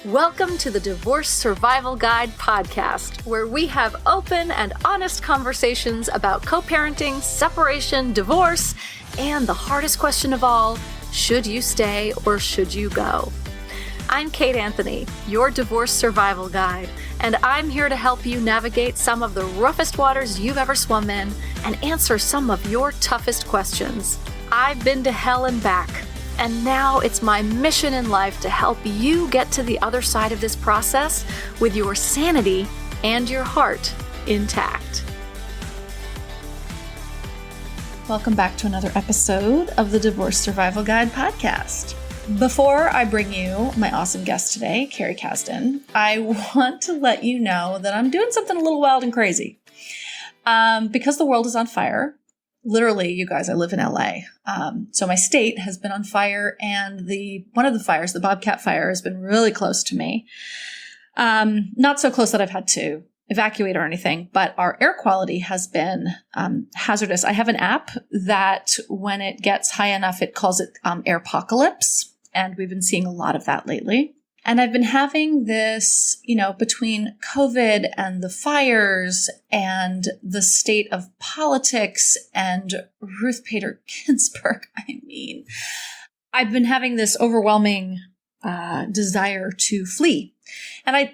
Welcome to the Divorce Survival Guide podcast, where we have open and honest conversations about co-parenting, separation, divorce, and the hardest question of all, should you stay or should you go? I'm Kate Anthony, your divorce survival guide, and I'm here to help you navigate some of the roughest waters you've ever swum in and answer some of your toughest questions. I've been to hell and back, and now it's my mission in life to help you get to the other side of this process with your sanity and your heart intact. Welcome back to another episode of the Divorce Survival Guide podcast. Before I bring you my awesome guest today, Carrie Casden, I want to let you know that I'm doing something a little wild and crazy. Because the world is on fire. Literally, you guys, I live in LA. So my state has been on fire, and one of the fires, the Bobcat fire, has been really close to me. Not so close that I've had to evacuate or anything, but our air quality has been hazardous. I have an app that when it gets high enough, it calls it airpocalypse, and we've been seeing a lot of that lately. And I've been having this, between COVID and the fires and the state of politics and Ruth Bader Ginsburg. I've been having this overwhelming desire to flee. And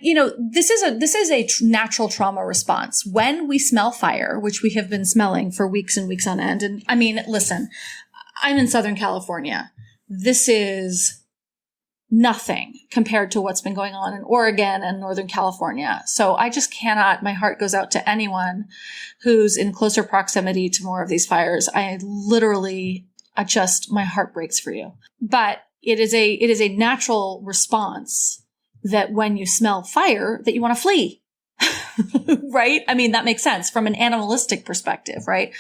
this is a natural trauma response. When we smell fire, which we have been smelling for weeks and weeks on end. And listen, I'm in Southern California. This is nothing compared to what's been going on in Oregon and Northern California. So I just cannot, my heart goes out to anyone who's in closer proximity to more of these fires. My heart breaks for you. But it is a natural response that when you smell fire, that you want to flee. Right? That makes sense from an animalistic perspective, right?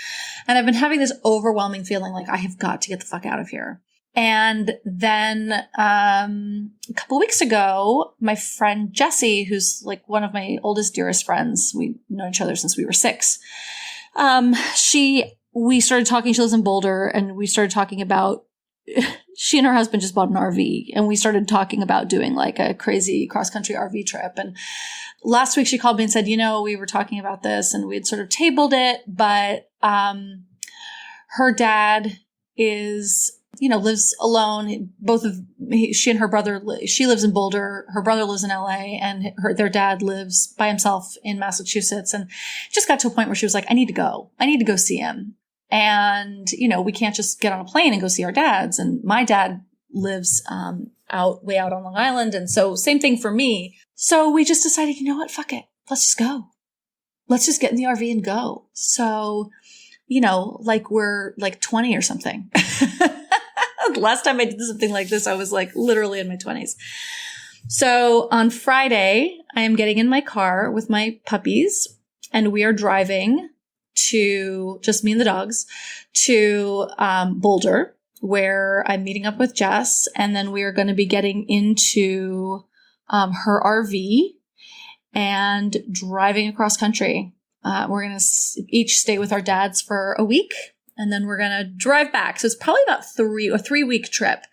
And I've been having this overwhelming feeling like I have got to get the fuck out of here. And then a couple weeks ago, my friend Jessie, who's like one of my oldest, dearest friends, we've known each other since we were 6. We started talking. She lives in Boulder, and we started talking about. She and her husband just bought an RV, and we started talking about doing like a crazy cross-country RV trip. And last week she called me and said, we were talking about this, and we had sort of tabled it, but her dad lives alone. She and her brother, she lives in Boulder. Her brother lives in LA, and their dad lives by himself in Massachusetts. And just got to a point where she was like, I need to go see him. And, we can't just get on a plane and go see our dads. And my dad lives, way out on Long Island. And so same thing for me. So we just decided, what? Fuck it. Let's just go. Let's just get in the RV and go. So, we're like 20 or something. Last time I did something like this, I was like literally in my 20s. So on Friday, I am getting in my car with my puppies, and we are driving to, just me and the dogs, to Boulder, where I'm meeting up with Jess. And then we are going to be getting into her RV and driving across country. We're going to each stay with our dads for a week, and then we're going to drive back. So it's probably about a 3-week trip.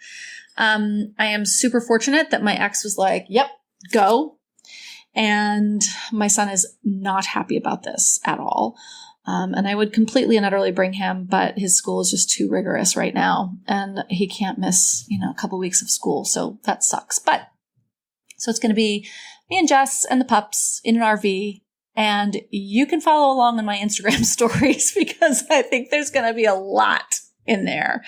I am super fortunate that my ex was like, yep, go. And my son is not happy about this at all. And I would completely and utterly bring him, but his school is just too rigorous right now, and he can't miss, a couple weeks of school. So that sucks. So it's going to be me and Jess and the pups in an RV. And you can follow along on my Instagram stories, because I think there's going to be a lot in there.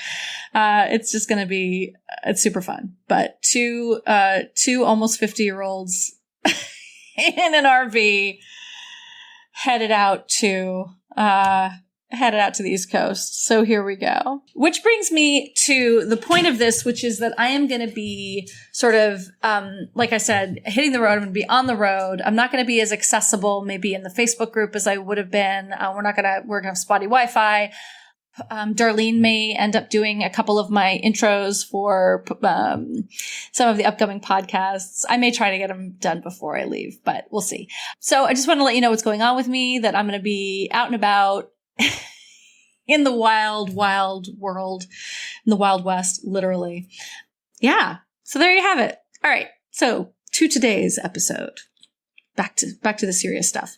It's just going to be, it's super fun. But two almost 50-year-olds in an RV headed out to the East Coast. So here we go. Which brings me to the point of this, which is that I am going to be sort of, like I said, hitting the road. I'm going to be on the road. I'm not going to be as accessible maybe in the Facebook group as I would have been. We're going to have spotty Wi-Fi. Darlene may end up doing a couple of my intros for some of the upcoming podcasts. I may try to get them done before I leave, but we'll see. So I just want to let you know what's going on with me, that I'm going to be out and about in the wild, wild world, in the Wild West, literally. Yeah. So there you have it. All right. So to today's episode. Back to the serious stuff.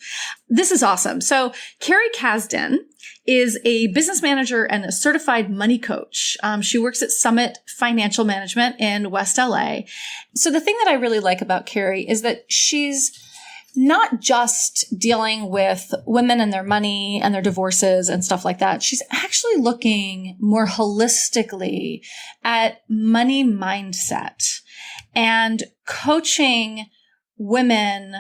This is awesome. So Carrie Casden is a business manager and a certified money coach. She works at Summit Financial Management in West LA. So the thing that I really like about Carrie is that she's not just dealing with women and their money and their divorces and stuff like that. She's actually looking more holistically at money mindset and coaching women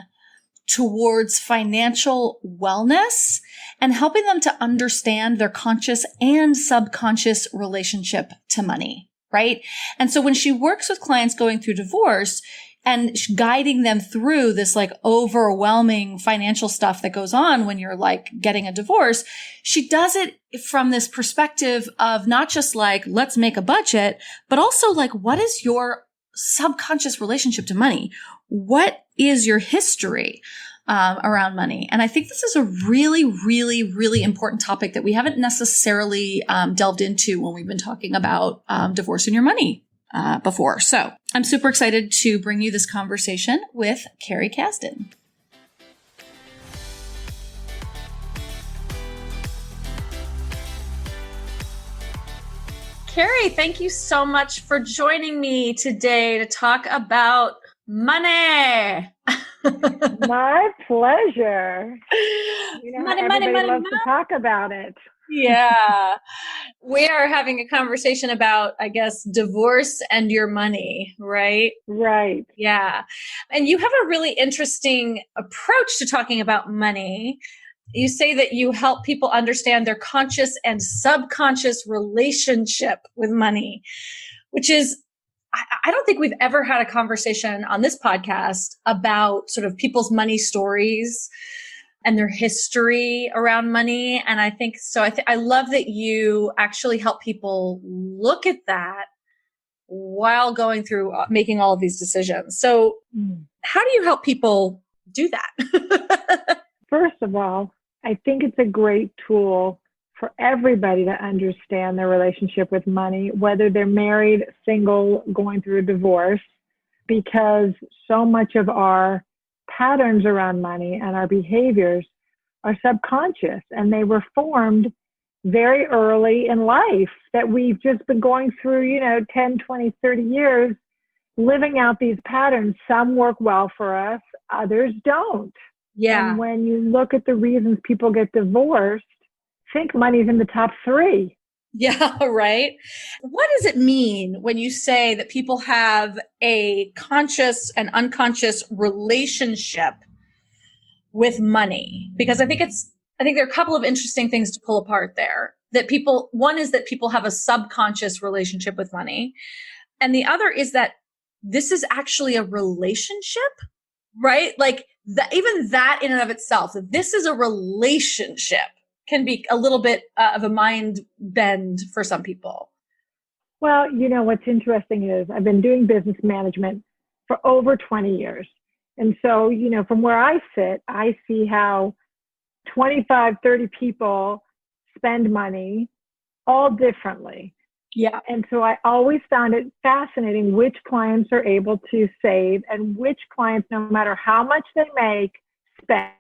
towards financial wellness and helping them to understand their conscious and subconscious relationship to money, right? And so when she works with clients going through divorce and guiding them through this like overwhelming financial stuff that goes on when you're like getting a divorce, she does it from this perspective of not just like, let's make a budget, but also like, what is your subconscious relationship to money? What is your history around money? And I think this is a really, really, really important topic that we haven't necessarily delved into when we've been talking about divorce and your money before. So I'm super excited to bring you this conversation with Carrie Casden. Carrie, thank you so much for joining me today to talk about money. My pleasure. You know, everybody loves to talk about it. Yeah. We are having a conversation about, I guess, divorce and your money, right? Right. Yeah. And you have a really interesting approach to talking about money. You say that you help people understand their conscious and subconscious relationship with money, which is, I don't think we've ever had a conversation on this podcast about sort of people's money stories and their history around money. And I think so. I love that you actually help people look at that while going through making all of these decisions. So how do you help people do that? First of all, I think it's a great tool for everybody to understand their relationship with money, whether they're married, single, going through a divorce, because so much of our patterns around money and our behaviors are subconscious, and they were formed very early in life that we've just been going through, 10, 20, 30 years living out these patterns. Some work well for us, others don't. Yeah. And when you look at the reasons people get divorced, I think money's in the top 3. Yeah, right. What does it mean when you say that people have a conscious and unconscious relationship with money? Because I think there are a couple of interesting things to pull apart there. One is that people have a subconscious relationship with money. And the other is that this is actually a relationship, right? Like even that in and of itself, this is a relationship, can be a little bit of a mind bend for some people. Well, what's interesting is I've been doing business management for over 20 years. And so, from where I sit, I see how 25, 30 people spend money all differently. Yeah. And so I always found it fascinating which clients are able to save and which clients, no matter how much they make, spend.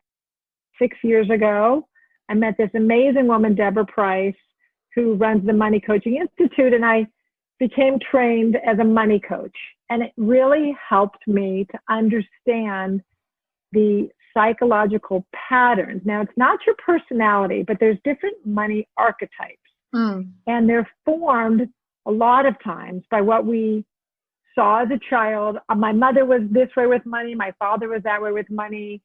6 years ago, I met this amazing woman, Deborah Price, who runs the Money Coaching Institute, and I became trained as a money coach. And it really helped me to understand the psychological patterns. Now, it's not your personality, but there's different money archetypes. And they're formed a lot of times by what we saw as a child. My mother was this way with money. My father was that way with money.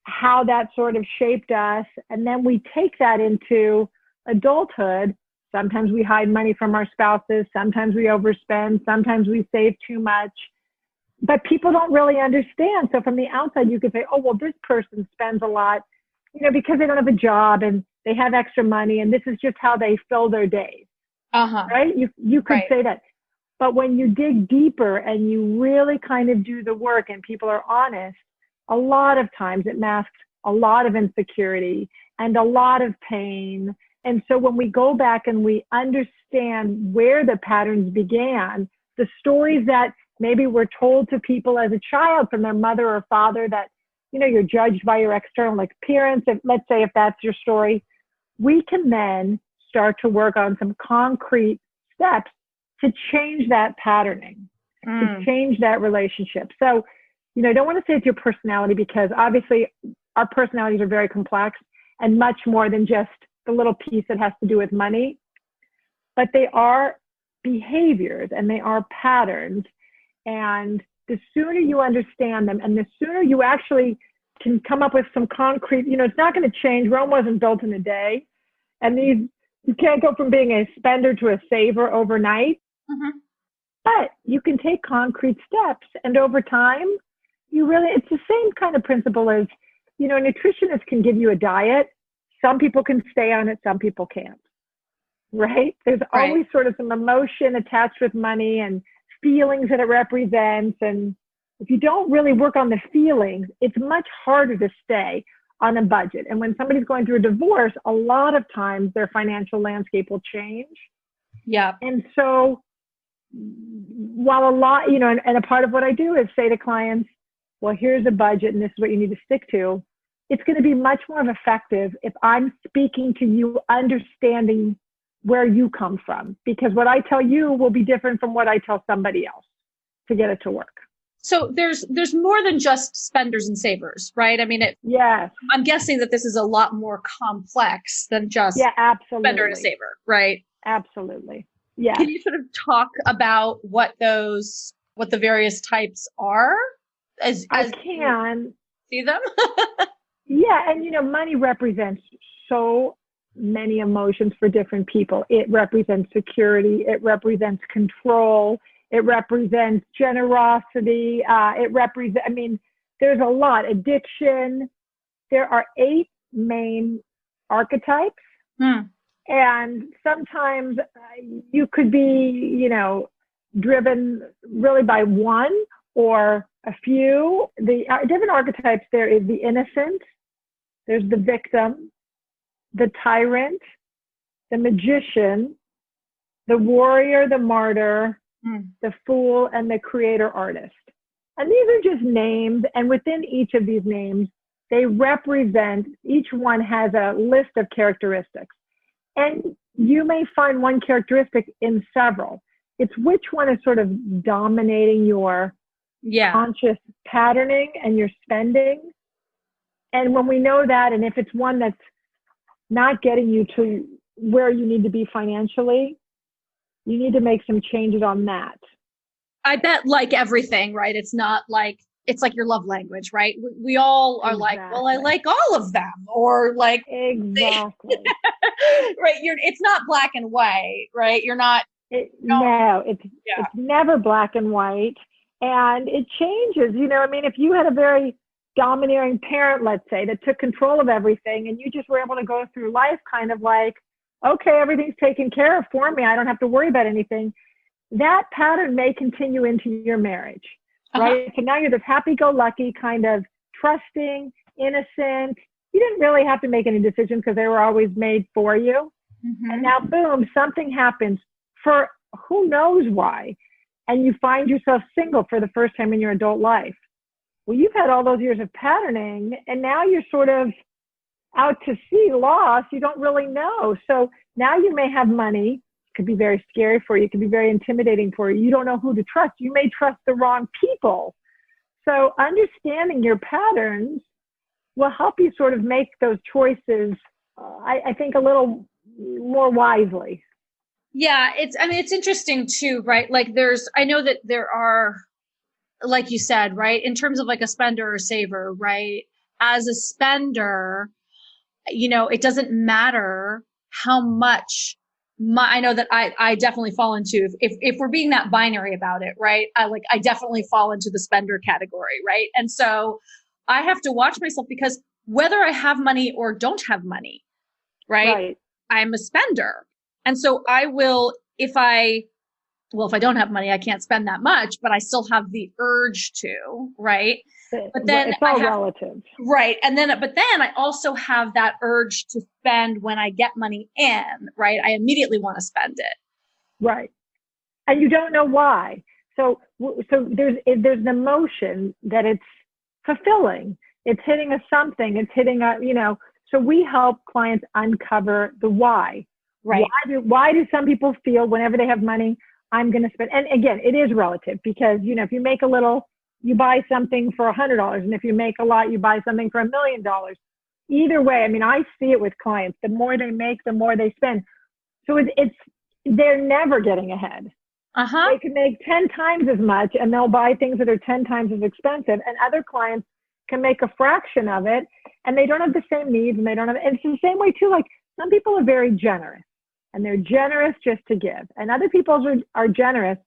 How that sort of shaped us. And then we take that into adulthood. Sometimes we hide money from our spouses. Sometimes we overspend. Sometimes we save too much. But people don't really understand. So from the outside, you could say, oh, well, this person spends a lot, because they don't have a job and they have extra money, and this is just how they fill their days. Right? You could say that. But when you dig deeper and you really kind of do the work and people are honest, a lot of times it masks a lot of insecurity and a lot of pain. And so when we go back and we understand where the patterns began, the stories that Maybe we're told to people as a child from their mother or father that, you're judged by your external appearance. Let's say if that's your story, we can then start to work on some concrete steps to change that patterning, to change that relationship. So, I don't want to say it's your personality, because obviously our personalities are very complex and much more than just the little piece that has to do with money, but they are behaviors and they are patterns. And the sooner you understand them and the sooner you actually can come up with some concrete, it's not going to change. Rome wasn't built in a day. And you can't go from being a spender to a saver overnight, but you can take concrete steps. And over time, it's the same kind of principle as, a nutritionist can give you a diet. Some people can stay on it, some people can't, right? There's always sort of some emotion attached with money and feelings that it represents. And if you don't really work on the feelings, it's much harder to stay on a budget. And when somebody's going through a divorce, a lot of times their financial landscape will change. Yeah. And so while a lot, and a part of what I do is say to clients, well, here's a budget and this is what you need to stick to. It's going to be much more effective if I'm speaking to you, understanding where you come from, because what I tell you will be different from what I tell somebody else to get it to work. So there's more than just spenders and savers, right? I mean, yes. I'm guessing that this is a lot more complex than just absolutely. spender and a saver, right? Absolutely. Yeah. Can you sort of talk about what the various types are? I can see them. Yeah. And, money represents so many emotions for different people. It represents security. It represents control. It represents generosity. There's a lot. Addiction. There are 8 main archetypes. And sometimes you could be, driven really by one or a few. The different archetypes, there is the innocent, there's the victim, the tyrant, the magician, the warrior, the martyr, the fool, and the creator artist. And these are just names. And within each of these names, they represent, each one has a list of characteristics. And you may find one characteristic in several. It's which one is sort of dominating your conscious patterning and your spending. And when we know that, and if it's one that's not getting you to where you need to be financially, you need to make some changes on that. I bet, like everything, right? It's not like, it's like your love language, right? We all are like, well, I like all of them, or like, exactly. right. It's not black and white, right? You're not. It's never black and white, and it changes. If you had a very domineering parent, let's say, that took control of everything, and you just were able to go through life kind of like, okay, everything's taken care of for me, I don't have to worry about anything. That pattern may continue into your marriage, right? So now you're this happy-go-lucky kind of trusting, innocent. You didn't really have to make any decisions because they were always made for you. And now, boom, something happens for who knows why. And you find yourself single for the first time in your adult life. Well, you've had all those years of patterning, and now you're sort of out to sea, lost. You don't really know. So now you may have money. It could be very scary for you. It could be very intimidating for you. You don't know who to trust. You may trust the wrong people. So understanding your patterns will help you sort of make those choices, I think, a little more wisely. Yeah, it's interesting too, right? Like I know that there are, like you said, right, in terms of like a spender or saver, right? As a spender, it doesn't matter how much I know that I definitely fall into, if we're being that binary about it, right? I definitely fall into the spender category, right? And so I have to watch myself, because whether I have money or don't have money, right? I'm a spender. And so I will, if I don't have money, I can't spend that much, but I still have the urge to, right? But then it's all relative. Right. But then I also have that urge to spend when I get money in, right? I immediately want to spend it. Right. And you don't know why. So there's an emotion that it's fulfilling. It's hitting a something. It's hitting a, so we help clients uncover the why. Right. Why do some people feel whenever they have money, I'm going to spend, and again, it is relative because, if you make a little, you buy something for $100. And if you make a lot, you buy something for $1 million. Either way, I mean, I see it with clients. The more they make, the more they spend. So they're never getting ahead. They can make 10 times as much and they'll buy things that are 10 times as expensive. And other clients can make a fraction of it and they don't have the same needs and it's the same way too. Like some people are very generous and they're generous just to give. And other people are generous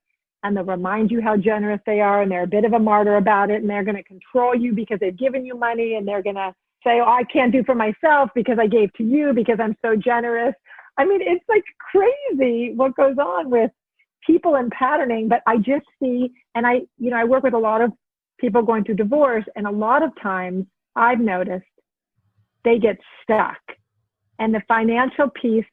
and they'll remind you how generous they are and they're a bit of a martyr about it and they're going to control you because they've given you money and they're going to say, oh, I can't do for myself because I gave to you because I'm so generous. I mean, it's like crazy what goes on with people and patterning, but I just see, and I work with a lot of people going through divorce, and a lot of times I've noticed they get stuck. And the financial piece,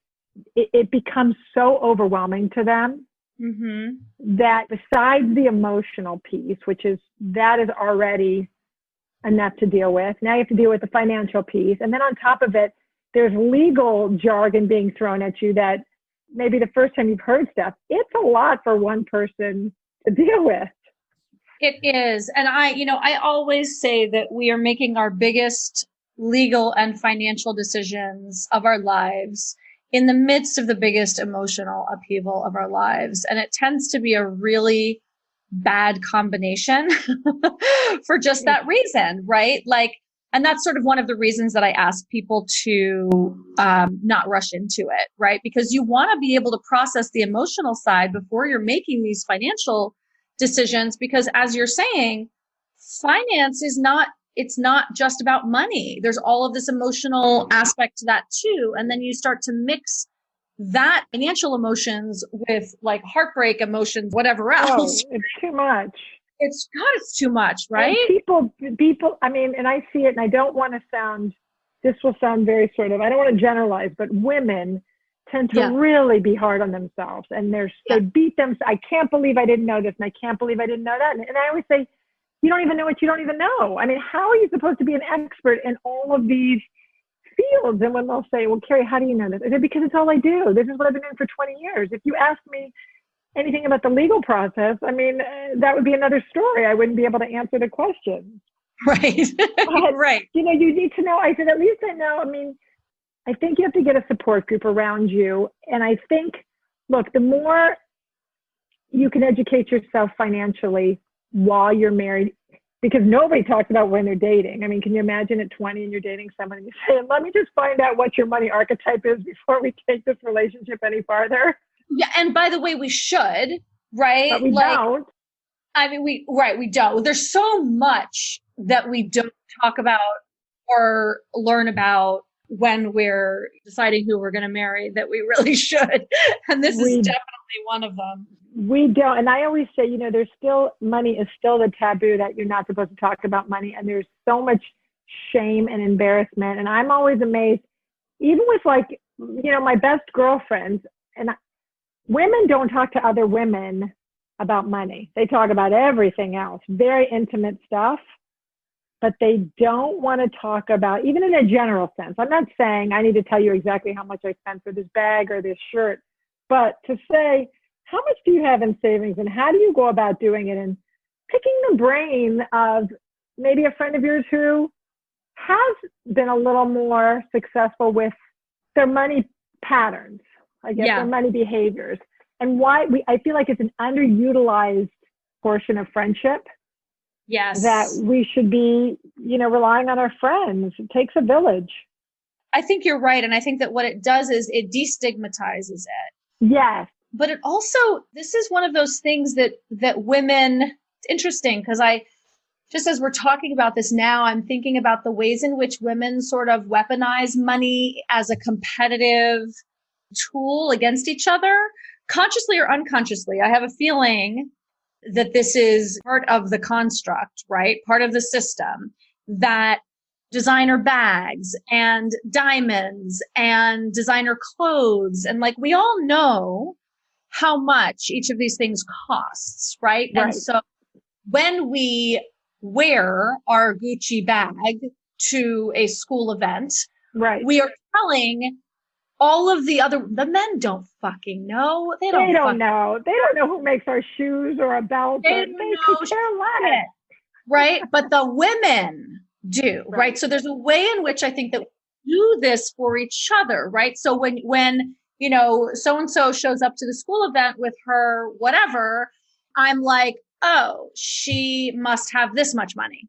it becomes so overwhelming to them that besides the emotional piece, that is already enough to deal with. Now you have to deal with the financial piece. And then on top of it, there's legal jargon being thrown at you that maybe the first time you've heard stuff, it's a lot for one person to deal with. It is. And I always say that we are making our biggest legal and financial decisions of our lives in the midst of the biggest emotional upheaval of our lives. And it tends to be a really bad combination for just that reason, right? And that's sort of one of the reasons that I ask people to not rush into it, right? Because you want to be able to process the emotional side before you're making these financial decisions. Because as you're saying, finance it's not just about money. There's all of this emotional aspect to that too. And then you start to mix that financial emotions with like heartbreak emotions, whatever else. Oh, it's too much. It's too much, right? And people, I mean, and I see it and I don't want to this will sound very sort of, I don't want to generalize, but women tend to really be hard on themselves and they beat them. I can't believe I didn't know this and I can't believe I didn't know that. And I always say, you don't even know what you don't even know. I mean, how are you supposed to be an expert in all of these fields? And when they'll say, well, Carrie, how do you know this? I said, because it's all I do. This is what I've been doing for 20 years. If you ask me anything about the legal process, I mean, that would be another story. I wouldn't be able to answer the question. Right. But, right. You need to know. I said, at least I know. I mean, I think you have to get a support group around you. And I think, look, the more you can educate yourself financially while you're married, because nobody talks about when they're dating. I mean, can you imagine at 20 and you're dating someone and you say, let me just find out what your money archetype is before we take this relationship any farther? Yeah. And by the way, we should, right? But we don't. I mean, we don't. There's so much that we don't talk about or learn about when we're deciding who we're going to marry that we really should. And this is definitely one of them. We don't. And I always say, money is still the taboo that you're not supposed to talk about money. And there's so much shame and embarrassment. And I'm always amazed, even with my best girlfriends, and women don't talk to other women about money. They talk about everything else, very intimate stuff, but they don't want to talk about, even in a general sense. I'm not saying I need to tell you exactly how much I spent for this bag or this shirt, but to say, how much do you have in savings and how do you go about doing it? And picking the brain of maybe a friend of yours who has been a little more successful with their money patterns, their money behaviors. And I feel like it's an underutilized portion of friendship. Yes. That we should be, relying on our friends. It takes a village. I think you're right. And I think that what it does is it destigmatizes it. Yes. But it also, this is one of those things that women, it's interesting because just as we're talking about this now, I'm thinking about the ways in which women sort of weaponize money as a competitive tool against each other, consciously or unconsciously. I have a feeling that this is part of the construct, right? Part of the system that designer bags and diamonds and designer clothes. And we all know how much each of these things costs, right? And so when we wear our Gucci bag to a school event, we are telling all of the men don't fucking know. They don't know. They don't know who makes our shoes or a belt. They could care less. Right? But the women do, right? So there's a way in which I think that we do this for each other, right? So when you know, so-and-so shows up to the school event with her whatever, I'm like, oh, she must have this much money,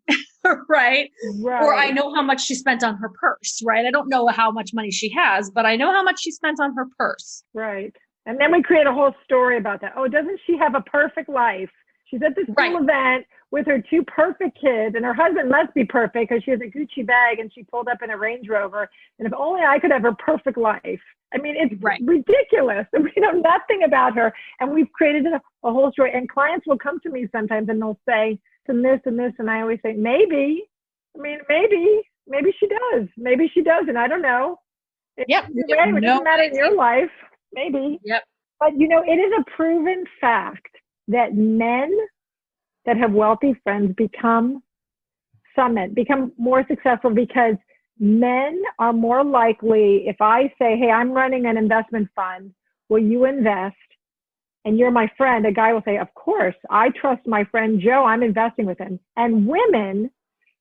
right? Or I know how much she spent on her purse, right? I don't know how much money she has, but I know how much she spent on her purse. Right. And then we create a whole story about that. Oh, doesn't she have a perfect life? She's at the school event with her 2 perfect kids, and her husband must be perfect because she has a Gucci bag and she pulled up in a Range Rover. And if only I could have her perfect life. I mean, it's ridiculous. We know nothing about her. And we've created a whole story. And clients will come to me sometimes and they'll say, and this and this. And I always say, maybe she does. Maybe she doesn't. I don't know. It doesn't matter in your life. Maybe. Yep. But, you know, it is a proven fact that men that have wealthy friends become more successful because men are more likely, if I say, hey, I'm running an investment fund, will you invest? And you're my friend, a guy will say, of course, I trust my friend Joe, I'm investing with him. And women,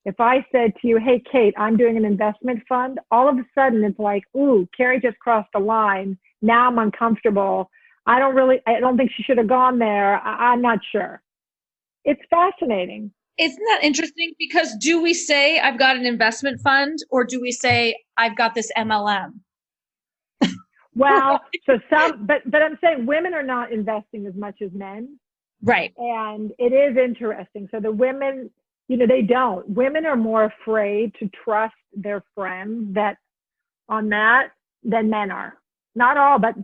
if I said to you, hey, Kate, I'm doing an investment fund, all of a sudden it's like, ooh, Carrie just crossed the line. Now I'm uncomfortable. I don't think she should have gone there. I'm not sure. It's fascinating. Isn't that interesting? Because do we say I've got an investment fund or do we say I've got this MLM? Well, but I'm saying women are not investing as much as men. Right. And it is interesting. So the women, you know, they don't. Women are more afraid to trust their friends than men are. Not all, but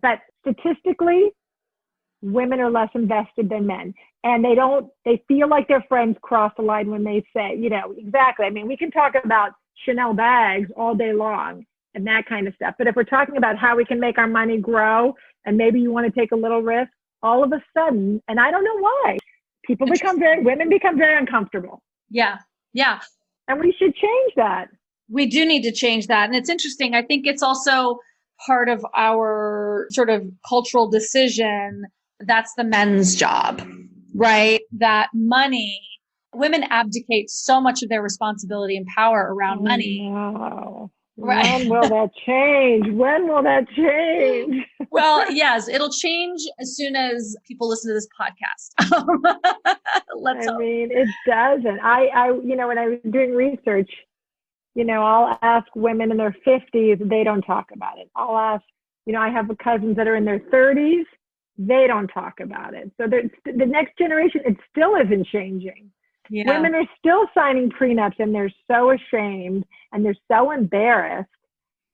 statistically, women are less invested than men. And they feel like their friends cross the line when they say, you know, exactly. I mean, we can talk about Chanel bags all day long and that kind of stuff. But if we're talking about how we can make our money grow and maybe you want to take a little risk, all of a sudden, and I don't know why, women become very uncomfortable. Yeah. Yeah. And we should change that. We do need to change that. And it's interesting. I think it's also part of our sort of cultural decision. That's the men's job, right? That women abdicate so much of their responsibility and power around money. Wow. Right. When will that change? Well, yes, it'll change as soon as people listen to this podcast. I mean, it doesn't. I, you know, when I was doing research, you know, I'll ask women in their 50s, they don't talk about it. I'll ask, you know, I have cousins that are in their 30s, they don't talk about it. So the next generation, it still isn't changing. Yeah. Women are still signing prenups and they're so ashamed and they're so embarrassed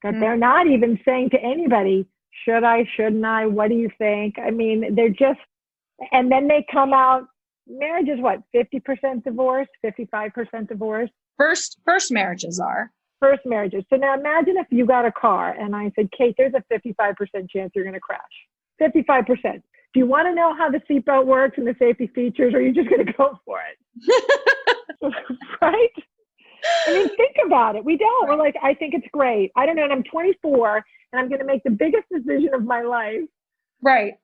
that they're not even saying to anybody, should I, shouldn't I, what do you think? I mean, they're just, and then they come out, marriage is what, 50% divorce, 55% divorce? First marriages are. First marriages. So now imagine if you got a car and I said, Kate, there's a 55% chance you're going to crash. 55%. Do you want to know how the seatbelt works and the safety features, or are you just going to go for it? Right? I mean, think about it. We don't. We're like, I think it's great. I don't know. And I'm 24 and I'm going to make the biggest decision of my life. Right.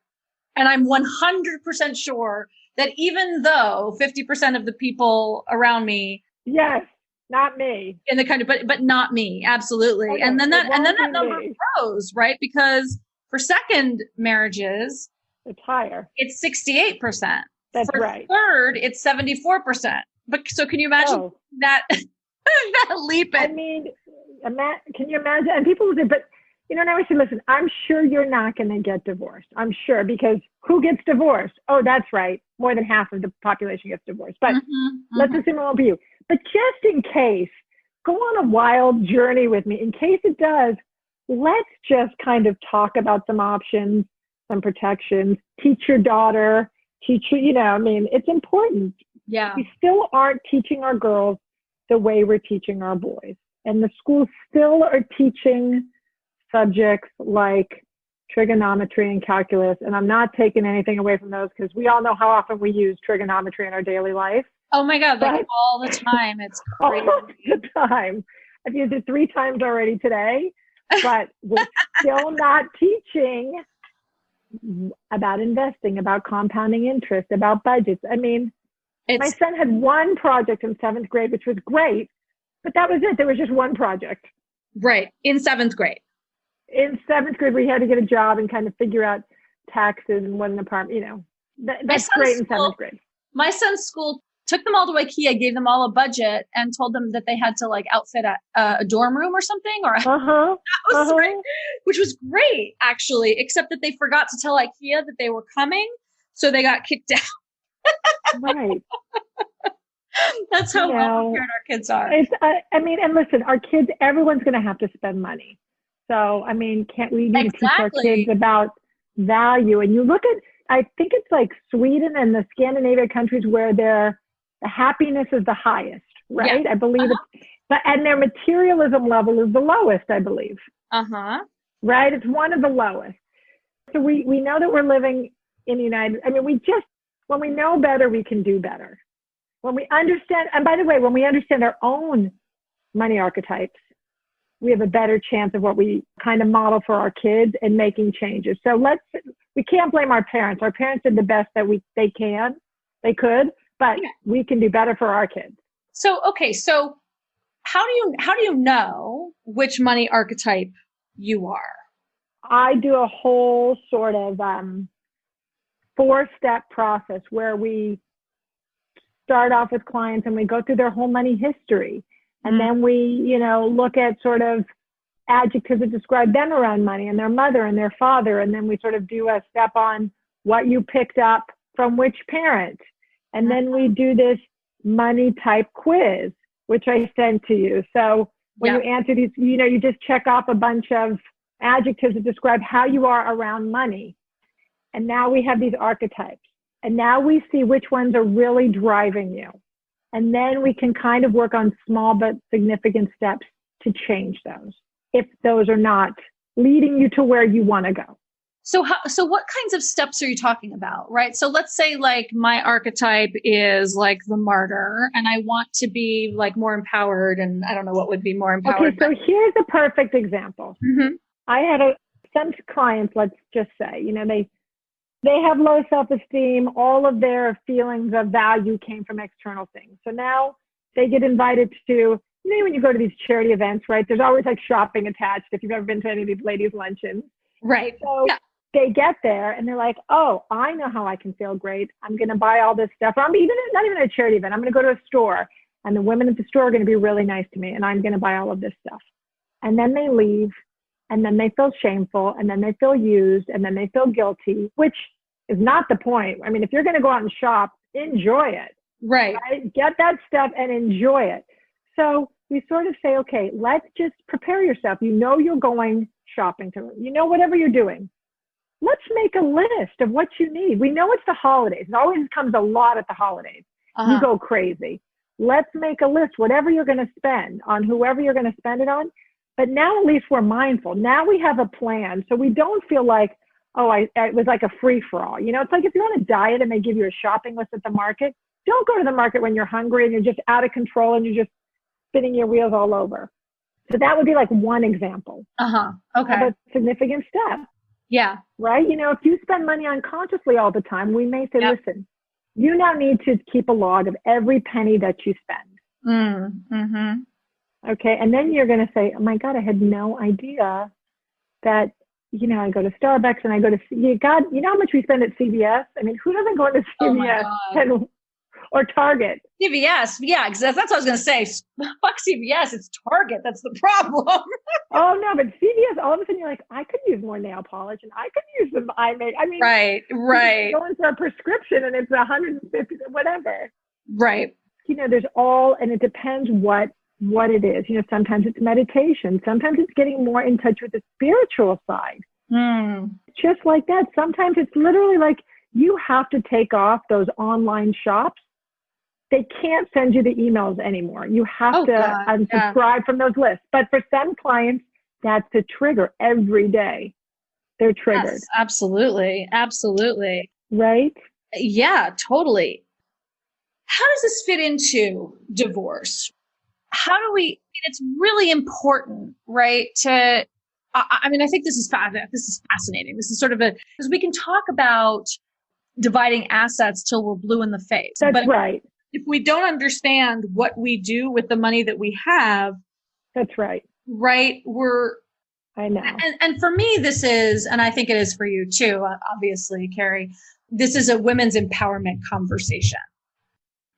And I'm 100% sure that even though 50% of the people around me. Yes. Not me. In the country, but not me. Absolutely. Okay. And then that number grows, right? Because for second marriages, it's higher. It's 68%. That's for right. Third, it's 74%. But so can you imagine that that leap? I mean, can you imagine? And people will say, but you know, and I always say, listen, I'm sure you're not going to get divorced. I'm sure, because who gets divorced? Oh, that's right. More than half of the population gets divorced. But let's assume it won't be you. But just in case, go on a wild journey with me. In case it does, let's just kind of talk about some options, some protections, teach your daughter, I mean, it's important. Yeah. We still aren't teaching our girls the way we're teaching our boys. And the schools still are teaching subjects like trigonometry and calculus. And I'm not taking anything away from those because we all know how often we use trigonometry in our daily life. Oh my God, like all the time. It's crazy. All the time. I've used it 3 times already today, but we're still not teaching about investing, about compounding interest, about budgets. I mean, my son had one project in 7th grade, which was great, but that was it. There was just one project. Right. In 7th grade. In 7th grade, we had to get a job and kind of figure out taxes and what an apartment, you know, that's great in 7th grade. My son's school took them all to IKEA, gave them all a budget, and told them that they had to like outfit a dorm room or something, or which was great actually, except that they forgot to tell IKEA that they were coming, so they got kicked out. Right. That's how well prepared our kids are. I mean, and listen, our kids, everyone's going to have to spend money. So, I mean, can't we need to teach our kids about value? And you look at, I think it's like Sweden and the Scandinavian countries where the happiness is the highest, right? Yeah. I believe and their materialism level is the lowest, I believe. Right? It's one of the lowest. So we know that we're living in the when we know better, we can do better. When we understand, and by the way, when we understand our own money archetypes, we have a better chance of what we kind of model for our kids and making changes. So we can't blame our parents. Our parents did the best that they could, but we can do better for our kids. So, okay. So how do you know which money archetype you are? I do a whole sort of 4-step process where we start off with clients and we go through their whole money history. And then we, look at sort of adjectives that describe them around money and their mother and their father. And then we sort of do a step on what you picked up from which parent. And then we do this money type quiz, which I send to you. So when you answer these, you just check off a bunch of adjectives that describe how you are around money. And now we have these archetypes. And now we see which ones are really driving you. And then we can kind of work on small but significant steps to change those, if those are not leading you to where you want to go. So what kinds of steps are you talking about, right? So let's say like my archetype is like the martyr and I want to be like more empowered, and I don't know what would be more empowered. Okay, so here's a perfect example. I had some clients, let's just say, they have low self-esteem. All of their feelings of value came from external things. So now they get invited to, when you go to these charity events, right? There's always like shopping attached if you've ever been to any of these ladies' luncheons. Right. So they get there and they're like, oh, I know how I can feel great. I'm going to buy all this stuff. Or not even a charity event. I'm going to go to a store and the women at the store are going to be really nice to me and I'm going to buy all of this stuff. And then they leave and then they feel shameful and then they feel used and then they feel guilty, which is not the point. I mean, if you're going to go out and shop, enjoy it. Right. Get that stuff and enjoy it. So we sort of say, okay, let's just prepare yourself. You're going shopping to, whatever you're doing. Let's make a list of what you need. We know it's the holidays. It always comes a lot at the holidays. You go crazy. Let's make a list, whatever you're going to spend on whoever you're going to spend it on. But now at least we're mindful. Now we have a plan. So we don't feel like, it was like a free-for-all. It's like if you're on a diet and they give you a shopping list at the market, don't go to the market when you're hungry and you're just out of control and you're just spinning your wheels all over. So that would be like one example. Okay. Of a significant step. Yeah. Right? If you spend money unconsciously all the time, we may say, listen, you now need to keep a log of every penny that you spend. Okay. And then you're going to say, oh my God, I had no idea that, I go to Starbucks and I go to, you know how much we spend at CVS? I mean, who doesn't go to CVS or Target? CVS. Yeah, exactly. That's what I was going to say. Fuck CVS. It's Target. That's the problem. Oh no, but CVS, all of a sudden you're like, I could use more nail polish and I could use some eye makeup. I mean, right. You go in for a prescription and it's 150, whatever. Right. There's and it depends what it is. Sometimes it's meditation. Sometimes it's getting more in touch with the spiritual side. Just like that. Sometimes it's literally like you have to take off those online shops. They can't send you the emails anymore. You have to unsubscribe from those lists. But for some clients, that's a trigger every day. They're triggered. Yes, absolutely. Absolutely. Right? Yeah, totally. How does this fit into divorce? How do we, it's really important, right? I think this is fascinating. This is sort of because we can talk about dividing assets till we're blue in the face. That's right. If we don't understand what we do with the money that we have, that's right. Right? I know. And for me, this is, and I think it is for you too, obviously, Carrie, this is a women's empowerment conversation,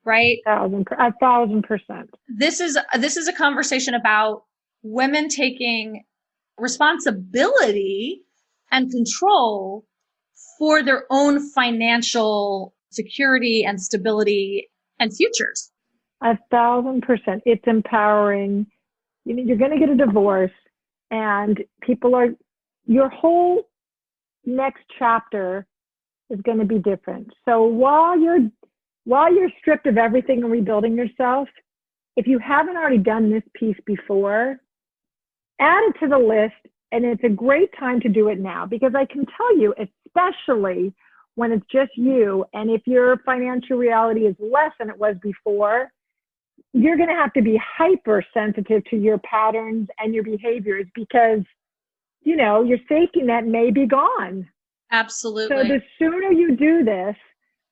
right? 1,000%. This is a conversation about women taking responsibility and control for their own financial security and stability and futures. 1,000%. It's empowering. You're going to get a divorce, and your whole next chapter is going to be different. So while you're stripped of everything and rebuilding yourself, if you haven't already done this piece before, add it to the list. And it's a great time to do it now, because I can tell you, especially when it's just you, and if your financial reality is less than it was before, you're going to have to be hypersensitive to your patterns and your behaviors, because, your safety net may be gone. Absolutely. So the sooner you do this,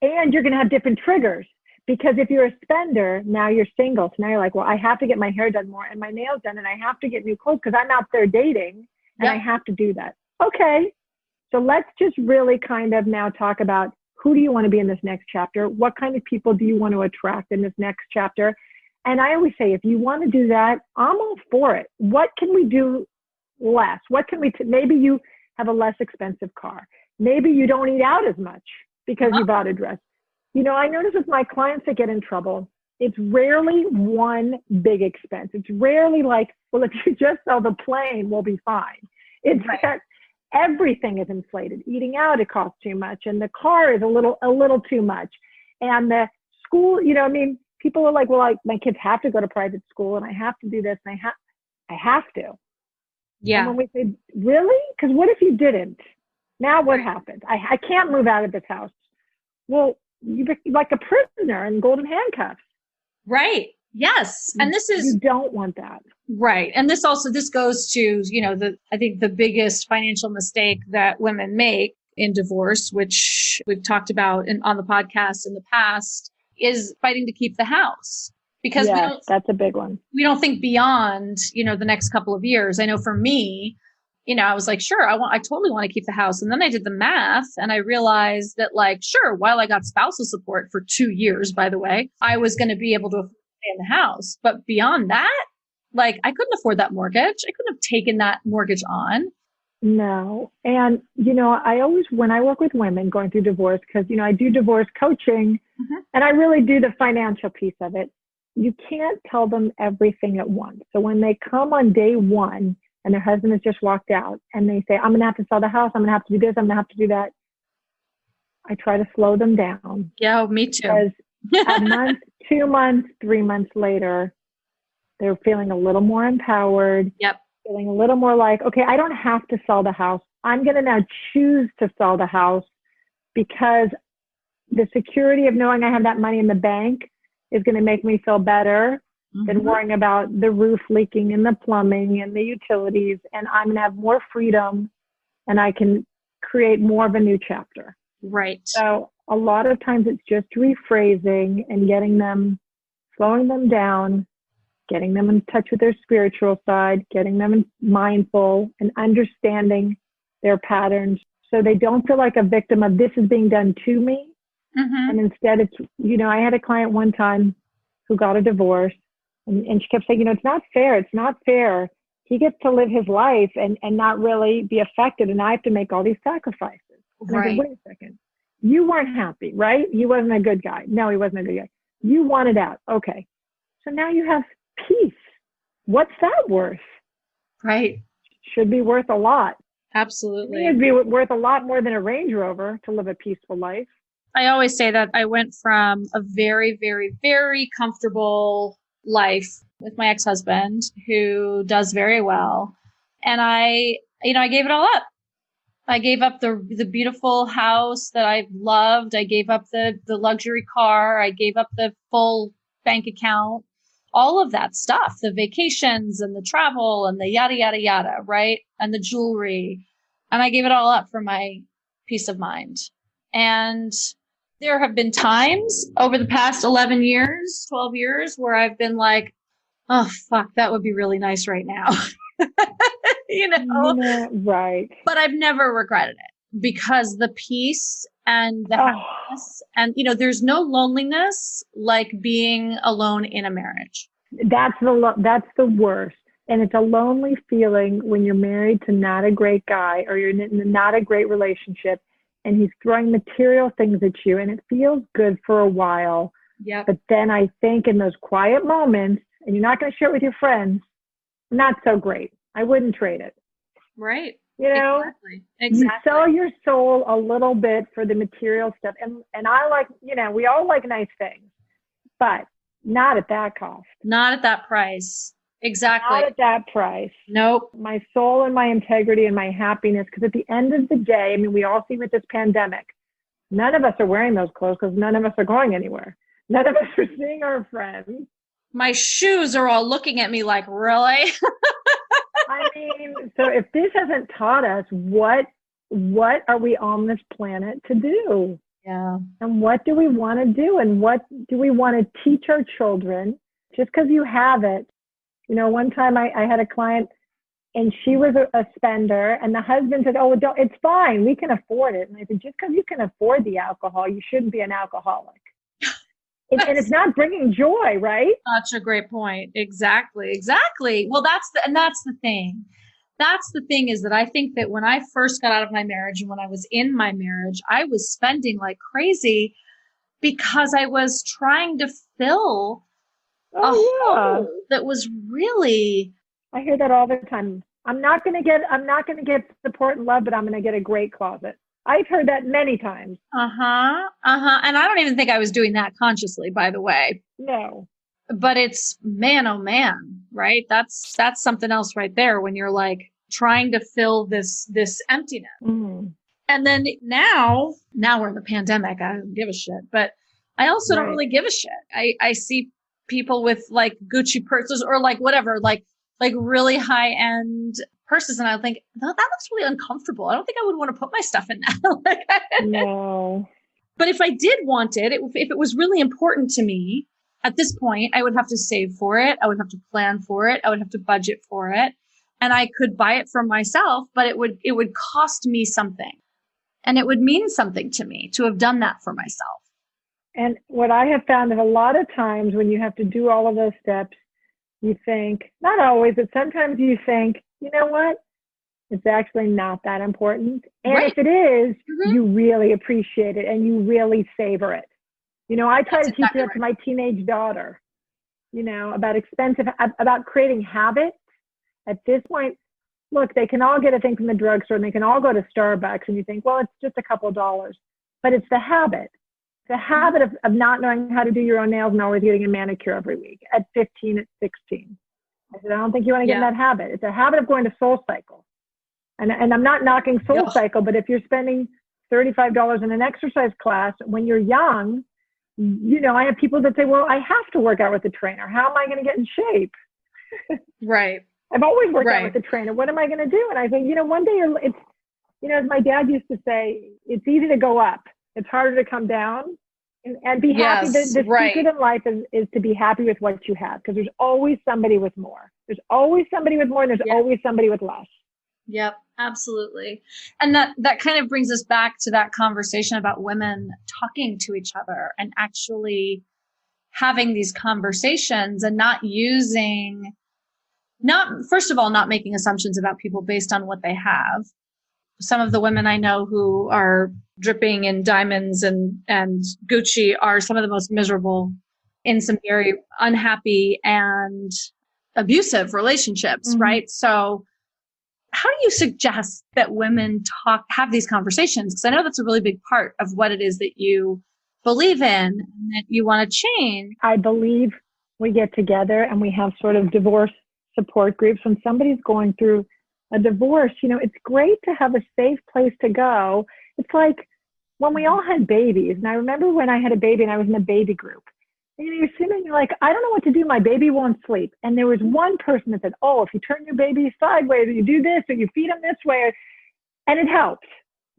and you're going to have different triggers, because if you're a spender, now you're single. So now you're like, well, I have to get my hair done more and my nails done, and I have to get new clothes because I'm out there dating, and I have to do that. Okay. So let's just really kind of now talk about, who do you want to be in this next chapter? What kind of people do you want to attract in this next chapter? And I always say, if you want to do that, I'm all for it. What can we do less? What can maybe you have a less expensive car. Maybe you don't eat out as much because you bought a dress. I notice with my clients that get in trouble, it's rarely one big expense. It's rarely like, well, if you just sell the plane, we'll be fine. It's that everything is inflated. Eating out, it costs too much. And the car is a little too much. And the school, people are like, well, my kids have to go to private school, and I have to do this, and I have to. Yeah. And when we say, really? Because what if you didn't? Now what happens? I can't move out of this house. Well, you're like a prisoner in golden handcuffs. Right. Yes. And you don't want that. Right. And this goes to, I think the biggest financial mistake that women make in divorce, which we've talked about on the podcast in the past, is fighting to keep the house. Because that's a big one. We don't think beyond, the next couple of years. I know for me, I was like, sure, I totally want to keep the house. And then I did the math, and I realized that, sure, while I got spousal support for 2 years, by the way, I was going to be able to stay in the house. But beyond that, I couldn't afford that mortgage. I couldn't have taken that mortgage on. No. And, I always, when I work with women going through divorce, because, I do divorce coaching, and I really do the financial piece of it. You can't tell them everything at once. So when they come on day one and their husband has just walked out and they say, I'm going to have to sell the house, I'm going to have to do this, I'm going to have to do that, I try to slow them down. Yeah, me too. Because a month, 2 months, 3 months later, they're feeling a little more empowered. Yep. Feeling a little more like, okay, I don't have to sell the house. I'm going to now choose to sell the house, because the security of knowing I have that money in the bank is going to make me feel better than worrying about the roof leaking and the plumbing and the utilities. And I'm going to have more freedom, and I can create more of a new chapter. Right. So a lot of times it's just rephrasing and slowing them down, getting them in touch with their spiritual side, getting them mindful and understanding their patterns, so they don't feel like a victim of, this is being done to me. And instead it's, I had a client one time who got a divorce, and she kept saying, it's not fair. It's not fair. He gets to live his life and not really be affected, and I have to make all these sacrifices. And I said, wait a second. You weren't happy, right? He wasn't a good guy. No, he wasn't a good guy. You wanted out. Okay. So now you have peace. What's that worth? Right. Should be worth a lot. Absolutely. It'd be worth a lot more than a Range Rover to live a peaceful life. I always say that I went from a very, very, very comfortable life with my ex-husband, who does very well. And I gave it all up. I gave up the beautiful house that I loved. I gave up the luxury car. I gave up the full bank account, all of that stuff, the vacations and the travel and the yada, yada, yada, right? And the jewelry. And I gave it all up for my peace of mind. And there have been times over the past 11 years, 12 years where I've been like, oh, fuck, that would be really nice right now. Right. But I've never regretted it because the peace and the happiness and, there's no loneliness like being alone in a marriage. That's the worst. And it's a lonely feeling when you're married to not a great guy or you're in not a great relationship and he's throwing material things at you and it feels good for a while. Yeah. But then I think in those quiet moments, and you're not going to share it with your friends, not so great. I wouldn't trade it. Right. Exactly. You sell your soul a little bit for the material stuff. And I like, we all like nice things, but not at that cost. Not at that price. Exactly. Not at that price. Nope. My soul and my integrity and my happiness. Because at the end of the day, we all see with this pandemic, none of us are wearing those clothes because none of us are going anywhere. None of us are seeing our friends. My shoes are all looking at me like, really? So if this hasn't taught us what are we on this planet to do? Yeah. And what do we want to do? And what do we want to teach our children? Just because you have it. One time I had a client and she was a spender and the husband said, oh, it's fine. We can afford it. And I said, just because you can afford the alcohol, you shouldn't be an alcoholic. And it's not bringing joy, right? Such a great point. Exactly. Well, that's the thing. That's the thing is that I think that when I first got out of my marriage and when I was in my marriage, I was spending like crazy because I was trying to fill a hole that was really. I hear that all the time. I'm not going to get support and love, but I'm going to get a great closet. I've heard that many times. And I don't even think I was doing that consciously, by the way. No. But it's man, oh man, right? That's something else right there when you're like trying to fill this emptiness. Mm-hmm. And then now we're in the pandemic. I don't give a shit, but I also don't really give a shit. I see people with like Gucci purses or like whatever, like really high end purses. And I think that looks really uncomfortable. I don't think I would want to put my stuff in that. No. But if I did want it, if it was really important to me, at this point, I would have to save for it. I would have to plan for it. I would have to budget for it. And I could buy it for myself, but it would cost me something. And it would mean something to me to have done that for myself. And what I have found is a lot of times when you have to do all of those steps, you think, not always, but sometimes you think, you know what? It's actually not that important. And if it is, you really appreciate it and you really savor it. I try to teach that to my teenage daughter, about creating habits. At this point, look, they can all get a thing from the drugstore and they can all go to Starbucks and you think, well, it's just a couple of dollars, but it's the habit. The habit of not knowing how to do your own nails and always getting a manicure every week at 15, at 16. I said, I don't think you want to get in that habit. It's a habit of going to Soul Cycle. And I'm not knocking Soul Cycle, but if you're spending $35 in an exercise class when you're young, I have people that say, well, I have to work out with a trainer. How am I going to get in shape? Right. I've always worked out with a trainer. What am I going to do? And I think, one day it's, as my dad used to say, it's easy to go up. It's harder to come down and be happy. The secret in life is to be happy with what you have because there's always somebody with more. There's always somebody with more and there's always somebody with less. Yep, absolutely. And that kind of brings us back to that conversation about women talking to each other and actually having these conversations and not first of all, not making assumptions about people based on what they have. Some of the women I know who are dripping in diamonds and Gucci are some of the most miserable in some very unhappy and abusive relationships, right? So how do you suggest that women have these conversations? Because I know that's a really big part of what it is that you believe in and that you want to change. I believe we get together and we have sort of divorce support groups when somebody's going through a divorce, it's great to have a safe place to go. It's like when we all had babies. And I remember when I had a baby and I was in a baby group. And you're sitting and you're like, I don't know what to do. My baby won't sleep. And there was one person that said, oh, if you turn your baby sideways, or you do this, or you feed him this way, and it helps.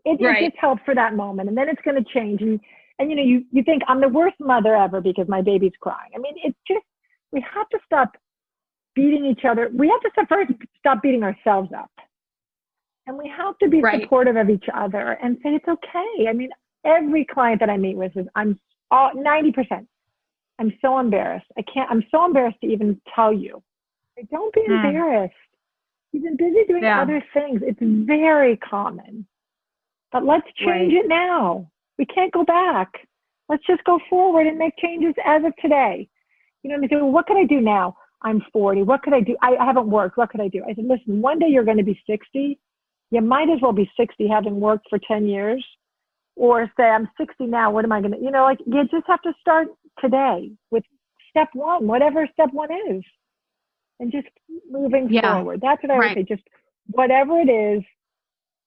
It just helped for that moment. And then it's going to change. And you think I'm the worst mother ever because my baby's crying. I mean, it's just, we have to stop beating each other. We have to first stop beating ourselves up. And we have to be supportive of each other and say, it's okay. I mean, every client that I meet with is, 90%. I'm so embarrassed. I'm so embarrassed to even tell you. Don't be embarrassed. You've been busy doing other things. It's very common. But let's change it now. We can't go back. Let's just go forward and make changes as of today. They say, well, what can I do now? I'm 40. What could I do? I haven't worked. What could I do? I said, listen, one day you're going to be 60. You might as well be 60 having worked for 10 years. Or say, I'm 60 now. What am I going to, you just have to start today with step one, whatever step one is, and just moving forward. That's what I would say. Just whatever it is.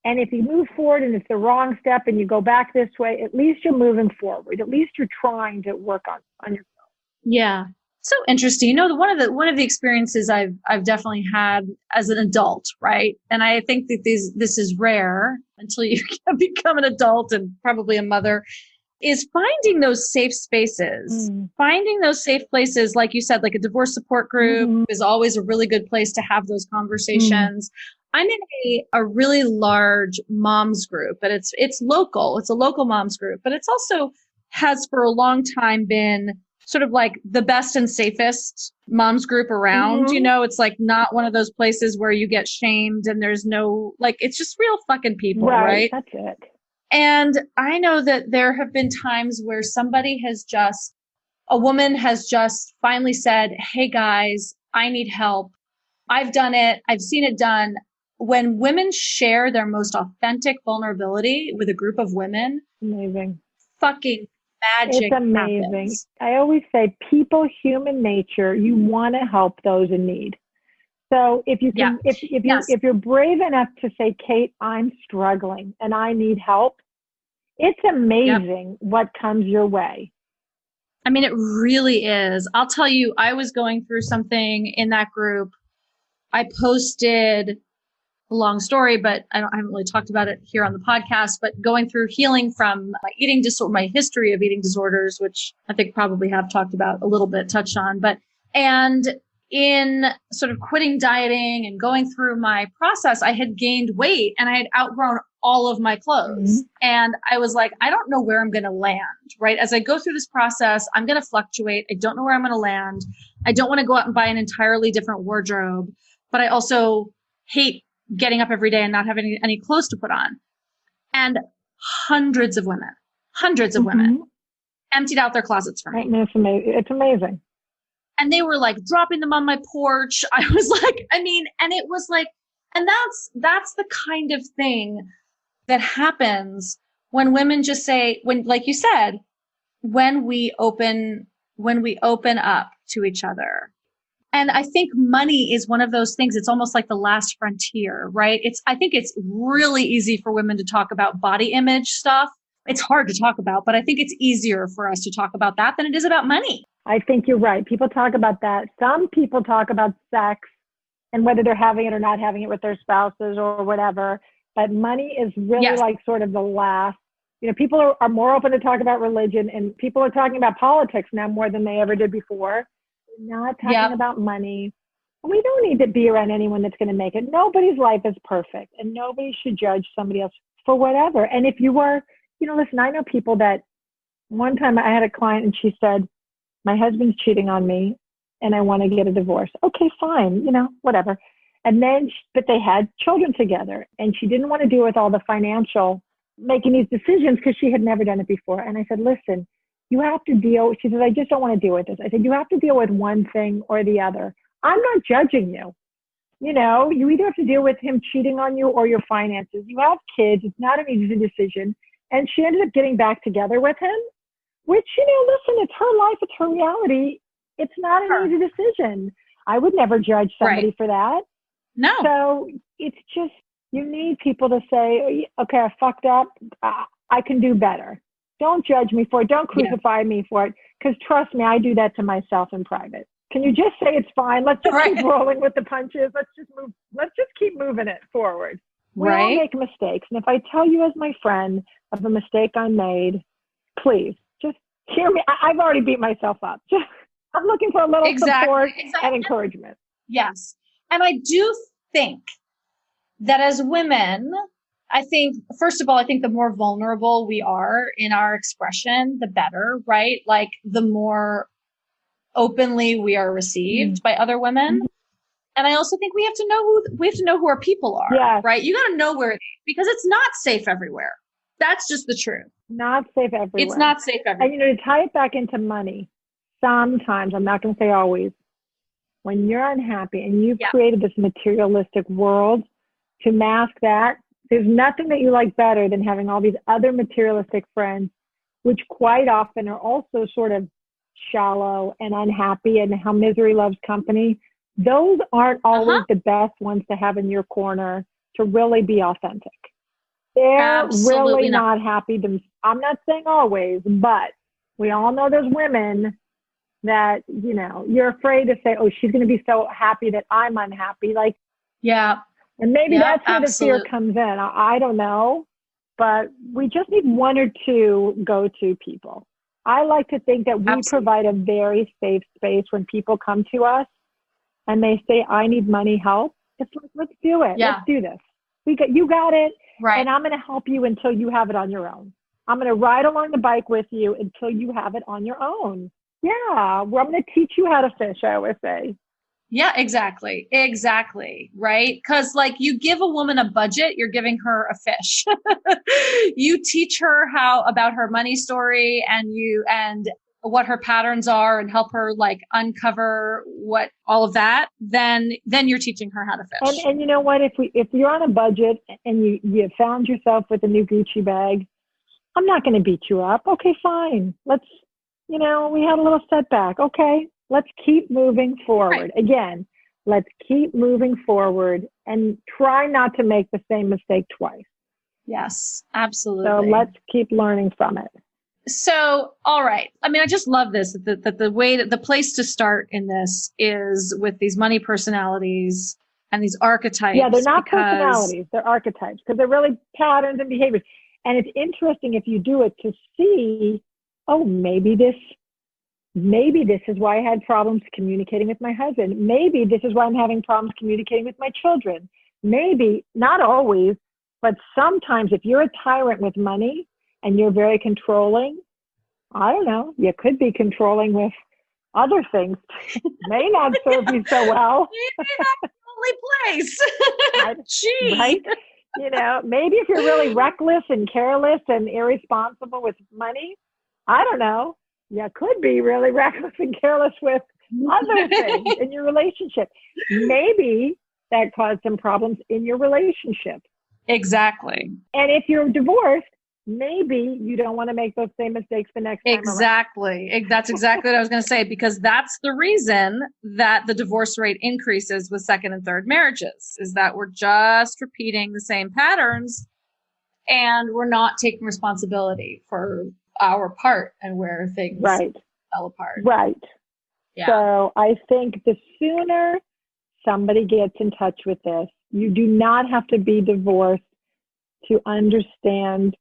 And if you move forward and it's the wrong step and you go back this way, at least you're moving forward. At least you're trying to work on yourself. Yeah. So interesting. One of the experiences I've definitely had as an adult, right? And I think that this is rare until you become an adult and probably a mother, is finding those safe spaces, finding those safe places, like you said, like a divorce support group is always a really good place to have those conversations. I'm in a really large moms group, but it's local. It's a local moms group, but it's also has for a long time been sort of like the best and safest moms group around. It's like not one of those places where you get shamed and there's no, like, it's just real fucking people, right? That's it. And I know that there have been times where a woman has just finally said, hey guys, I need help. I've done it. I've seen it done. When women share their most authentic vulnerability with a group of women, amazing. Fucking magic. It's amazing. Happens. I always say, people, human nature, you want to help those in need. So if you can, if you're brave enough to say, Kate, I'm struggling and I need help, it's amazing what comes your way. I mean, it really is. I'll tell you, I was going through something in that group. I posted a long story, but I haven't really talked about it here on the podcast, but going through healing from my eating disorder, my history of eating disorders, which I think probably have talked about a little bit, touched on, and in sort of quitting dieting and going through my process, I had gained weight and I had outgrown all of my clothes. And I was like, I don't know where I'm going to land, right? As I go through this process, I'm going to fluctuate. I don't know where I'm going to land. I don't want to go out and buy an entirely different wardrobe, but I also hate getting up every day and not having any clothes to put on. And hundreds of women emptied out their closets for me. It's amazing. It's amazing. And they were like dropping them on my porch. I was like, and it was like, and that's the kind of thing that happens when women just say, like you said, when we open up to each other. And I think money is one of those things. It's almost like the last frontier, right? I think it's really easy for women to talk about body image stuff. It's hard to talk about, but I think it's easier for us to talk about that than it is about money. I think you're right. People talk about that. Some people talk about sex and whether they're having it or not having it with their spouses or whatever. But money is really like sort of the last. People are more open to talk about religion, and people are talking about politics now more than they ever did before. We're not talking about money. And we don't need to be around anyone that's going to make it. Nobody's life is perfect, and nobody should judge somebody else for whatever. And if you were, listen, I know people that one time I had a client and she said, my husband's cheating on me and I want to get a divorce. Okay, fine, whatever. And then, but they had children together and she didn't want to deal with all the financial, making these decisions because she had never done it before. And I said, listen, you have to deal, she says, I just don't want to deal with this. I said, you have to deal with one thing or the other. I'm not judging you. You either have to deal with him cheating on you or your finances. You have kids. It's not an easy decision. And she ended up getting back together with him, which, listen, it's her life. It's her reality. It's not an easy decision. I would never judge somebody for that. No. So it's just, you need people to say, okay, I fucked up. I can do better. Don't judge me for it. Don't crucify me for it. Because trust me, I do that to myself in private. Can you just say it's fine? Let's just keep rolling with the punches. Let's just keep moving it forward. We all make mistakes. And if I tell you as my friend of a mistake I made, please just hear me. I've already beat myself up. I'm looking for a little support and encouragement. Yes. And I do think that as women, I think, first of all, I think the more vulnerable we are in our expression, the better, right? Like the more openly we are received by other women. And I also think we have to know who our people are, right? You got to know where, because it's not safe everywhere. That's just the truth. Not safe everywhere. It's not safe everywhere. And, to tie it back into money, sometimes, I'm not going to say always, when you're unhappy and you've created this materialistic world to mask that, there's nothing that you like better than having all these other materialistic friends, which quite often are also sort of shallow and unhappy, and how misery loves company. Those aren't always the best ones to have in your corner to really be authentic. They're really not happy. I'm not saying always, but we all know there's women that, you're afraid to say, oh, she's going to be so happy that I'm unhappy. Like, and maybe that's where the fear comes in. I don't know, but we just need one or two go-to people. I like to think that we provide a very safe space when people come to us and they say, I need money help. It's like, let's do it. Let's do this. You got it. Right. And I'm going to help you until you have it on your own. I'm going to ride along the bike with you until you have it on your own. Yeah. Well, I'm going to teach you how to fish, I always say. Yeah, exactly. Exactly. Right. Because like you give a woman a budget, you're giving her a fish. You teach her about her money story and what her patterns are and help her like uncover what all of that, then you're teaching her how to fish. And you know what, if you're on a budget and you found yourself with a new Gucci bag, I'm not going to beat you up. Okay, fine. Let's, we had a little setback. Okay, let's keep moving forward. Right. Again, let's keep moving forward and try not to make the same mistake twice. Yes, absolutely. So let's keep learning from it. So, all right. I mean, I just love this, that the place to start in this is with these money personalities and these archetypes. Yeah, they're not personalities, they're archetypes, because they're really patterns and behaviors. And it's interesting if you do it to see, oh, maybe this is why I had problems communicating with my husband. Maybe this is why I'm having problems communicating with my children. Maybe, not always, but sometimes if you're a tyrant with money, and you're very controlling, I don't know, you could be controlling with other things. May not serve you so well. Maybe that's the only place. Gee. Right? Maybe if you're really reckless and careless and irresponsible with money, I don't know, you could be really reckless and careless with other things in your relationship. Maybe that caused some problems in your relationship. Exactly. And if you're divorced, maybe you don't want to make those same mistakes the next time around. Exactly. That's exactly what I was going to say, because that's the reason that the divorce rate increases with second and third marriages, is that we're just repeating the same patterns and we're not taking responsibility for our part and where things fell apart. Right. Yeah. So I think the sooner somebody gets in touch with this, you do not have to be divorced to understand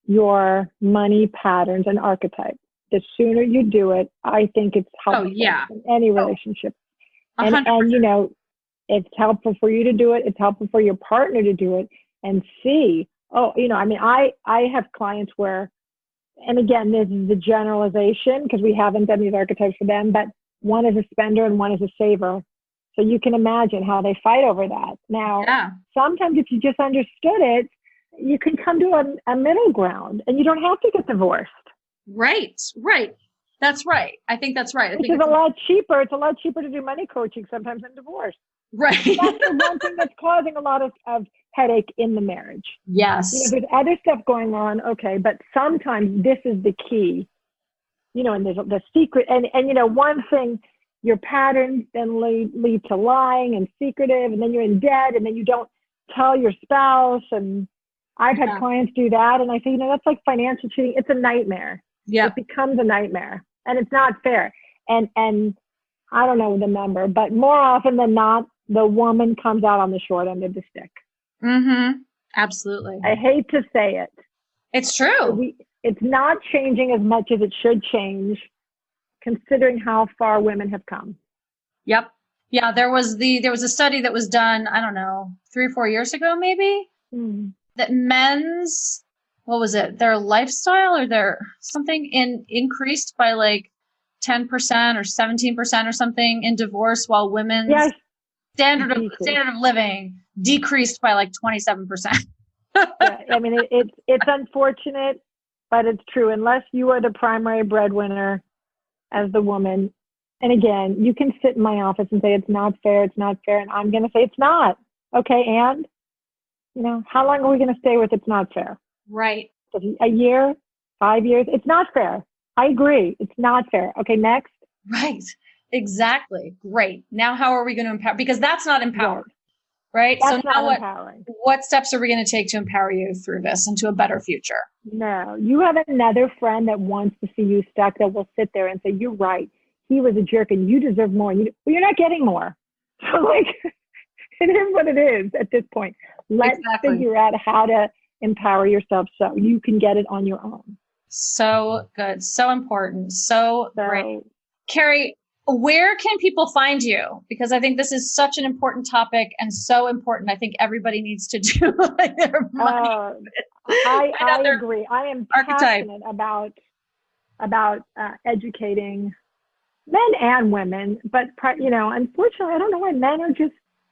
your money patterns and archetypes. The sooner you do it, I think it's helpful in any relationship. And it's helpful for you to do it. It's helpful for your partner to do it and see, I have clients where, and again, this is the generalization because we haven't done these archetypes for them, but one is a spender and one is a saver. So you can imagine how they fight over that. Now, sometimes if you just understood it, you can come to a middle ground and you don't have to get divorced. Right. That's right. I think that's right. Which is a lot cheaper. It's a lot cheaper to do money coaching sometimes than divorce. Right. That's the one thing that's causing a lot of headache in the marriage. Yes. There's other stuff going on. Okay. But sometimes this is the key, and there's the secret. And one thing your patterns then lead to lying and secretive, and then you're in debt, and then you don't tell your spouse. And I've had clients do that, and I say, that's like financial cheating. It's a nightmare. Yeah. It becomes a nightmare, and it's not fair. And I don't know the number, but more often than not, the woman comes out on the short end of the stick. Mm-hmm. Absolutely. I hate to say it. It's true. It's not changing as much as it should change, considering how far women have come. Yep. Yeah, there was a study that was done, I don't know, 3 or 4 years ago, maybe, that men's, what was it, their lifestyle or their something increased by like 10% or 17% or something in divorce, while women's standard of living decreased by like 27%. Yeah, I mean, it's unfortunate, but it's true. Unless you are the primary breadwinner as the woman, and again, you can sit in my office and say it's not fair, and I'm going to say it's not. Okay, and how long are we going to stay with it's not fair? Right. A year, 5 years, it's not fair. I agree, it's not fair. Okay, next. Right. Exactly. Great. Now, how are we going to empower? Because that's not empowering. Right. That's so now not what steps are we going to take to empower you through this into a better future? No, you have another friend that wants to see you stuck that will sit there and say, you're right. He was a jerk and you deserve more. You're not getting more. So like, it is what it is at this point. Let's figure out how to empower yourself so you can get it on your own. So good. So important. So great. Carrie, where can people find you? Because I think this is such an important topic and so important. I think everybody needs to do their money. I agree. I am passionate about educating men and women, but unfortunately, I don't know why men are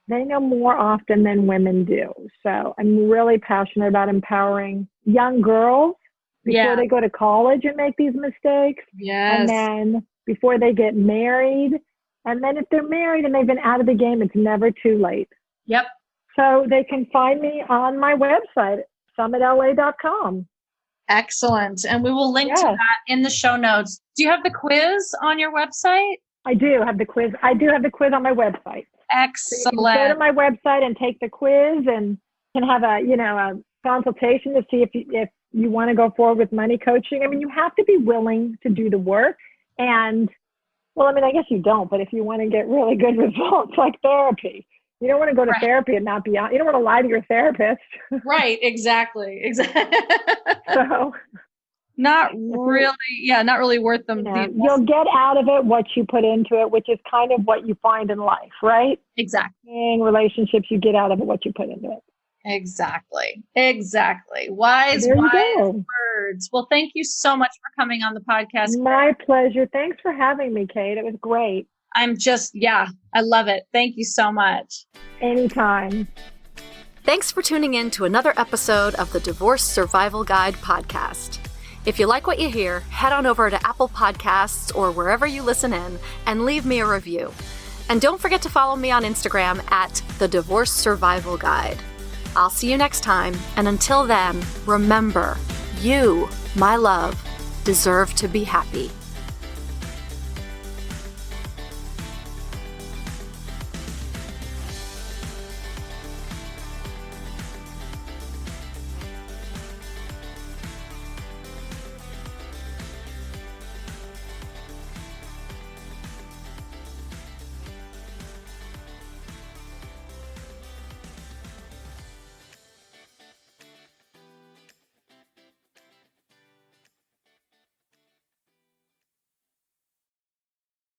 they know more often than women do. So I'm really passionate about empowering young girls before they go to college and make these mistakes. Yes. And then before they get married. And then if they're married and they've been out of the game, it's never too late. Yep. So they can find me on my website, summitla.com. Excellent. And we will link to that in the show notes. Do you have the quiz on your website? I do have the quiz. I do have the quiz on my website. Excellent. So you can go to my website and take the quiz and can have a consultation to see if you want to go forward with money coaching. I mean, you have to be willing to do the work. And, I guess you don't, but if you want to get really good results like therapy, you don't want to go to therapy and not be on. You don't want to lie to your therapist. Right. Exactly. So not really worth them. You'll get out of it what you put into it, which is kind of what you find in life, right? Exactly. In relationships, you get out of it what you put into it. Exactly. Wise words. Well, thank you so much for coming on the podcast. My pleasure. Thanks for having me, Kate. It was great. I love it. Thank you so much. Anytime. Thanks for tuning in to another episode of the Divorce Survival Guide podcast. If you like what you hear, head on over to Apple Podcasts or wherever you listen in and leave me a review. And don't forget to follow me on Instagram at the Divorce Survival Guide. I'll see you next time, and until then, remember, you, my love, deserve to be happy.